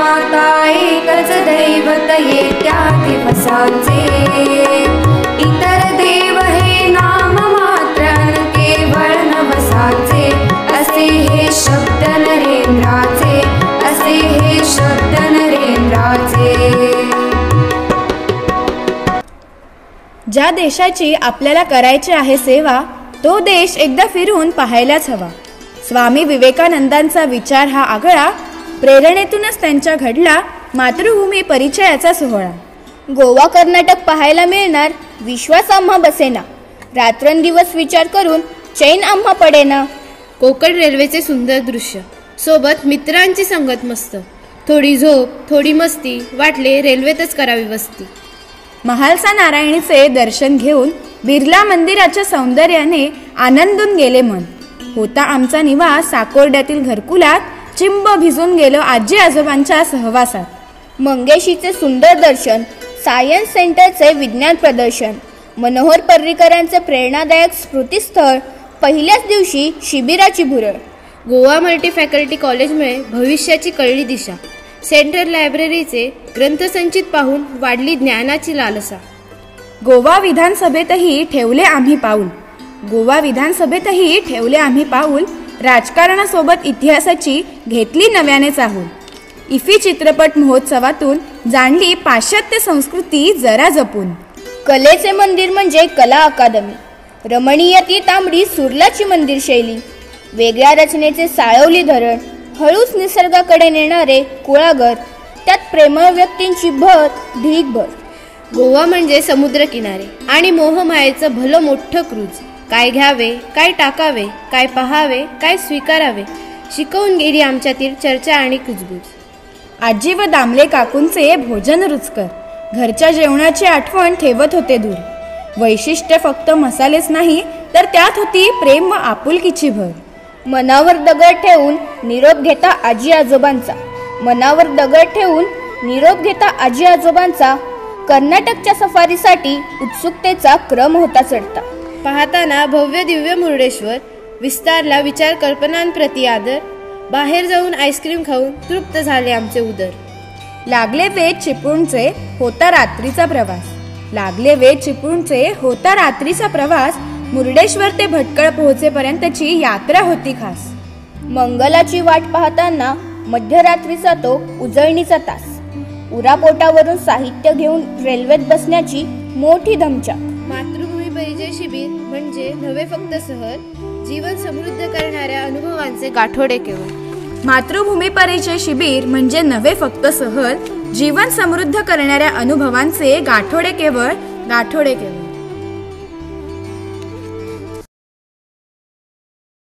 माता एकच दैवत येत्या दिवसाचे, इतर देव हे नाम मात्र केवळ नवसाचे, असे हे शब्द नरेंद्राचे, असे हे शब्द नरेंद्राचे. ज्या देशाची आपल्याला करायची आहे सेवा, तो देश एकदा फिरून पाहायलाच हवा. स्वामी विवेकानंदांचा विचार हा आगळा, प्रेरणेतूनच त्यांच्या घडला मातृभूमी परिचयाचा सोहळा. गोवा कर्नाटक पाहायला मिळणार, विश्वास आम्हा बसेना, रात्रंदिवस विचार करून चैन आम्हा पडेना. कोकण रेल्वेचे सुंदर दृश्य, सोबत मित्रांची संगत मस्त, थोडी झोप थोडी मस्ती, वाटले रेल्वेतच करावी वस्ती. महालसा नारायणीचे दर्शन घेऊन बिर्ला मंदिराच्या सौंदर्याने आनंदून गेले मन. होता आमचा निवास साकोर्ड्यातील घरकुलात, चिंब भिजून गेलो आजी आजोबांच्या सहवासात. मंगेशीचे सुंदर दर्शन, सायन्स सेंटरचे विज्ञान प्रदर्शन, मनोहर पर्रीकरांचे प्रेरणादायक स्मृतिस्थळ, पहिल्याच दिवशी शिबिराची भुरळ. गोवा मल्टी फॅकल्टी कॉलेजमुळे भविष्याची कळली दिशा, सेंट्रल लायब्ररीचे ग्रंथसंचित पाहून वाढली ज्ञानाची लालसा. गोवा विधानसभेतही ठेवले आम्ही पाऊल, गोवा विधानसभेतही ठेवले आम्ही पाऊल, राजकारणासोबत इतिहासाची घेतली नव्याने चाहूल. इफी चित्रपट महोत्सवातून जाणली पाश्चात्य संस्कृती जरा जपून. कलेचे मंदिर म्हणजे कला अकादमी, रमणीय ती तांबडी सुरलाची मंदिर शैली, वेगळ्या रचनेचे साळवली धरण, हळूच निसर्गाकडे नेणारे कुळागर, त्यात प्रेमळ व्यक्तींची भर ढीगभर. गोवा म्हणजे समुद्रकिनारे आणि मोहमायेचं भलं मोठं क्रूज. काय घ्यावे, काय टाकावे, काय पहावे, काय स्वीकारावे, शिकवून गेली आमच्यातील चर्चा आणि कुजबूज. आजी व दामले काकूंचे भोजन रुचकर, घरच्या जेवणाची आठवण ठेवत होते दूर. वैशिष्ट्य फक्त मसालेच नाही, तर त्यात होती प्रेम व आपुलकीची भर. मनावर दगड ठेवून निरोप घेता आजी आजोबांचा, मनावर दगड ठेवून निरोप घेता आजी आजोबांचा. कर्नाटकच्या सफारीसाठी उत्सुकतेचा क्रम होता चढता. पाहताना भव्य दिव्य मुर्डेश्वर, विस्तारला विचार कल्पनांप्रती आदर, बाहेर जाऊन आईस्क्रीम खाऊन तृप्त झाले आमचे उदर. लागले वेध चिपळूणचे, होता रात्रीचा प्रवास, लागले वेध चिपळूणचे, होता रात्रीचा प्रवास. मुर्डेश्वर ते भटकळ पोहोचेपर्यंतची यात्रा होती खास. मंगलाची वाट पाहताना मध्यरात्रीचा तो उजळणीचा तास, उरापोटावरून साहित्य घेऊन रेल्वेत बसण्याची मोठी धमचाक. मातृभूमी परिचय शिबिर म्हणजे नव्हे फक्त सहल, जीवन समृद्ध करणाऱ्या अनुभवांचे गाठोडे केवळ. मातृभूमी परिचय शिबिर म्हणजे नव्हे फक्त सहल, जीवन समृद्ध करणाऱ्या अनुभवांचे गाठोडे केवळ, गाठोडे केवळ.